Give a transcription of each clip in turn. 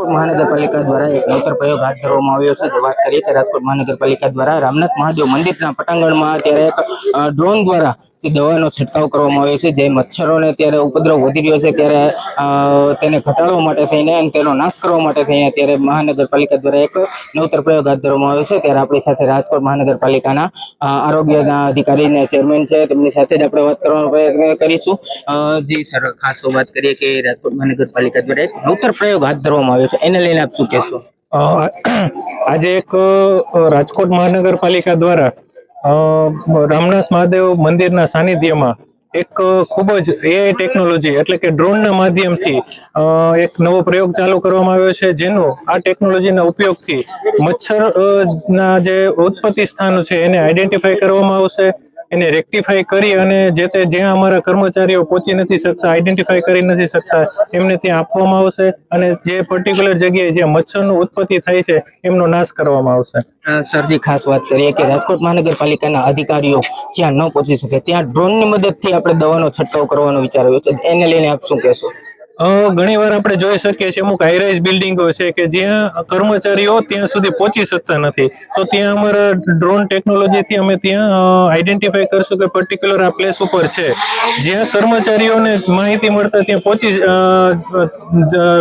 રાજકોટ મહાનગરપાલિકા દ્વારા એક નવતર પ્રયોગ હાથ ધરવામાં આવ્યો છે। વાત કરીએ કે રાજકોટ મહાનગરપાલિકા દ્વારા રામનાથ મહાદેવ મંદિરના પટાંગણમાં અત્યારે એક ડ્રોન દ્વારા જે દવાનો છંટકાવ કરવામાં આવ્યો છે। જે મચ્છરોને અત્યારે ઉપદ્રવ વધી રહ્યો છે ત્યારે તેને ઘટાડવા માટે થઈને અને તેનો નાશ કરવા માટે થઈને અત્યારે મહાનગરપાલિકા દ્વારા એક નવતર પ્રયોગ હાથ ધરવામાં આવ્યો છે। ત્યારે આપણી સાથે રાજકોટ મહાનગરપાલિકાના આરોગ્યના અધિકારી અને ચેરમેન છે, તેમની સાથે જ આપણે વાત કરવાનો પ્રયત્ન કરીશું। જી સર, ખાસ તો વાત કરીએ કે રાજકોટ મહાનગરપાલિકા દ્વારા એક નવતર પ્રયોગ હાથ ધરવામાં આવ્યો છે, એને લઈને આપ શું કહેશો? આજે એક રાજકોટ મહાનગરપાલિકા દ્વારા રામનાથ મહાદેવ મંદિરના સાનિધ્યમાં એક ખૂબ જ એઆઈ ટેકનોલોજી એટલે કે ડ્રોનના માધ્યમથી એક નવો પ્રયોગ ચાલુ કરવામાં આવ્યો છે, જેનો આ ટેકનોલોજીના ઉપયોગથી મચ્છરના જે ઉત્પત્તિ સ્થાનો છે એને આઈડેન્ટિફાઈ કરવામાં આવશે, એને રેક્ટિફાઈ કરી અને જે તે જ્યાં અમારા કર્મચારીઓ પહોંચી નથી શકતા, આઈડેન્ટિફાઈ કરી નથી શકતા, એમને ત્યાં આપવામાં આવશે અને જે પર્ટિક્યુલર જગ્યાએ જ્યાં મચ્છરનું ઉત્પત્તિ થાય છે એમનો નાશ કરવામાં આવશે। સરજી, ખાસ વાત કરીએ કે રાજકોટ મહાનગરપાલિકાના અધિકારીઓ જ્યાં ન પહોંચી શકે ત્યાં ડ્રોનની મદદથી આપણે દવાનો છંટકાવ કરવાનો વિચાર આવ્યો છે, એને લઈને આપ શું કહેશો? ઘણી વાર આપણે જોઈ શકીએ છીએ અમુક હાઈરાઇઝ બિલ્ડિંગો છે કે જ્યાં કર્મચારીઓ ત્યાં સુધી પહોંચી શકતા નથી, તો ત્યાં અમારા ડ્રોન ટેકનોલોજીથી અમે ત્યાં આઈડેન્ટિફાઈ કરશું કે પર્ટિક્યુલર આ પ્લેસ ઉપર છે, જ્યાં કર્મચારીઓને માહિતી મળતા ત્યાં પહોંચી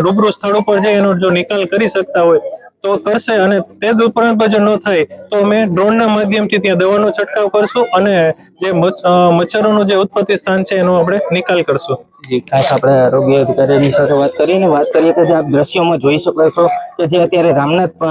રૂબરૂ સ્થળ ઉપર જઈ એનો જો નિકાલ કરી શકતા હોય તો કરશે, અને તે જ ઉપરાંત જો ન થાય તો અમે ડ્રોનના માધ્યમથી ત્યાં દવાનો છંટકાવ કરશું અને જે મચ્છરોનું જે ઉત્પત્તિ સ્થાન છે એનો આપણે નિકાલ કરશું। ખાસ આપણે આરોગ્ય અધિકારીની સાથે વાત કરીએ કે જે આપ દ્રશ્યોમાં જોઈ શકો છો કે જે અત્યારે રામનાથ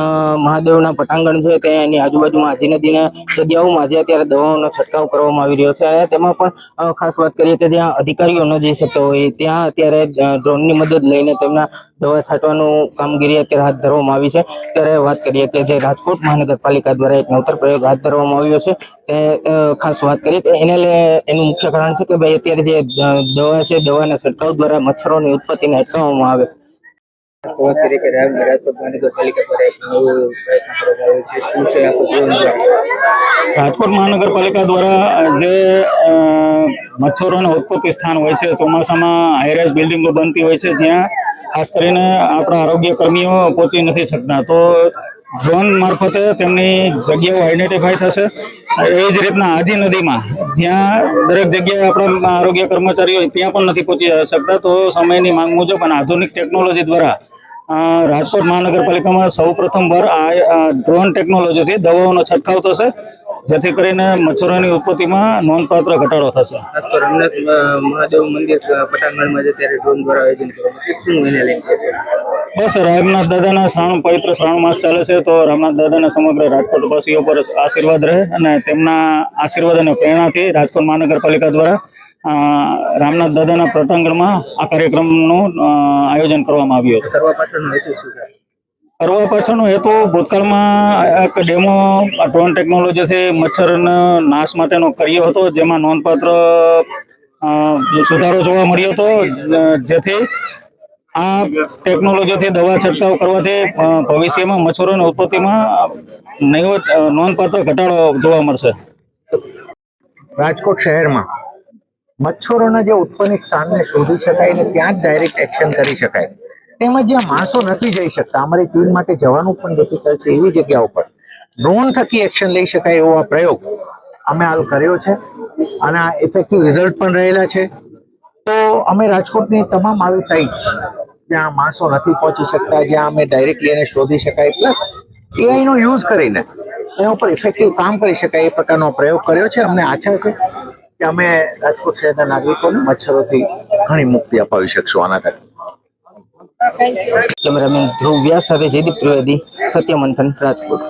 મહાદેવના પટાંગણ છે તે એની આજુબાજુમાં આજી નદીના જગ્યાઓમાં જે અત્યારે દવાઓનો છંટકાવ કરવામાં આવી રહ્યો છે, અને તેમાં પણ ખાસ વાત કરીએ કે જ્યાં અધિકારીઓ ન જઈ શકતા હોય ત્યાં અત્યારે ડ્રોનની મદદ લઈને તેમના દવા છાંટવાનું કામગીરી અત્યારે હાથ ધરવામાં આવી છે। ત્યારે વાત કરીએ કે જે રાજકોટ મહાનગરપાલિકા દ્વારા એક નવતર પ્રયોગ હાથ ધરવામાં આવ્યો છે, તે ખાસ વાત કરીએ કે એનું મુખ્ય કારણ છે કે ભાઈ અત્યારે જે દવા છે દવાના છંટકાવ દ્વારા મચ્છરોની ઉત્પત્તિને અટકાવવામાં આવે। વાત કરીએ કે રાજકોટ મહાનગરપાલિકા દ્વારા એક નવો પ્રયત્ન કરવામાં આવ્યો છે, શું છે રાજકોટ મહાનગરપાલિકા દ્વારા જે મચ્છરોના ઉત્પત્તિ સ્થાન હોય છે, ચોમાસામાં હાઈરાઇઝ બિલ્ડિંગો બનતી હોય છે જ્યાં ખાસ કરીને આપણા આરોગ્ય કર્મીઓ પહોંચી નથી શકતા, તો ડ્રોન મારફતે તેમની જગ્યાઓ આઈડેન્ટિફાઈ થશે। એ જ રીતના આજી નદીમાં જ્યાં દરેક જગ્યાએ આપણા આરોગ્ય કર્મચારીઓ ત્યાં પણ નથી પહોંચી શકતા, તો સમયની માંગ મુજબ અને આધુનિક ટેકનોલોજી દ્વારા રાજકોટ મહાનગરપાલિકામાં સૌ પ્રથમવાર આ ડ્રોન ટેકનોલોજીથી દવાઓનો છંટકાવ થશે, જેથી કરીને મચ્છરોની ઉત્પત્તિમાં નોંધપાત્ર ઘટાડો થશે। રામનાથ મહાદેવ મંદિર પટાંગણમાં જે ત્યારે ડ્રોન દ્વારા આયોજન કરવામાં શું એને લઈને કહેશો? બસ, રામનાથ દાદાના પવિત્ર શ્રાવણ માસ ચાલે છે, તો રામનાથ દાદાના સમગ્ર રાજકોટવાસીઓ પર આશીર્વાદ રહે અને તેમના આશીર્વાદ અને પ્રેરણાથી રાજકોટ મહાનગરપાલિકા દ્વારા રામનાથ દાદાના પટાંગણમાં આ કાર્યક્રમનું આયોજન કરવામાં આવ્યું હતું। કરવા પાછળનો હેતુ શું છે? કરવા પાછળનો હેતુ ભૂતકાળમાં એક ડેમો ડ્રોન ટેકનોલોજીથી મચ્છરના નાશ માટેનો કર્યો હતો, જેમાં નોંધપાત્ર સુધારો જોવા મળ્યો હતો, જેથી આ ટેકનોલોજીથી દવા છંટકાવ કરવાથી ભવિષ્યમાં મચ્છરોની ઉત્પત્તિમાં નોંધપાત્ર ઘટાડો જોવા મળશે। રાજકોટ શહેરમાં મચ્છરોના જે ઉત્પન્ન સ્થાનને શોધી શકાય ને ત્યાં જ ડાયરેક્ટ એક્શન કરી શકાય, તેમજ જ્યાં માણસો નથી જઈ શકતા, અમારી ટીમ માટે જવાનું પણ ડિફિકલ્ટ છે, એવી જગ્યા ઉપર ડ્રોન થકી એક્શન લઈ શકાય એવો આ પ્રયોગ અમે હાલ કર્યો છે અને આ ઇફેક્ટિવ રિઝલ્ટ પણ રહેલા છે। તો અમે રાજકોટની તમામ આવી સાઇટ્સ જ્યાં માણસો નથી પહોંચી શકતા, જ્યાં અમે ડાયરેક્ટલી એને શોધી શકાય, પ્લસ એઆઈનો યુઝ કરીને એના ઉપર ઇફેક્ટિવ કામ કરી શકાય એ પ્રકારનો પ્રયોગ કર્યો છે। અમને આશા છે કે અમે રાજકોટ શહેરના નાગરિકોને મચ્છરોથી ઘણી મુક્તિ અપાવી શકશું આના થકી। કેમેરામેન ધ્રુવ વ્યાસ સાથે જયદીપ ત્રિવેદી, સત્ય મંથન, રાજકોટ।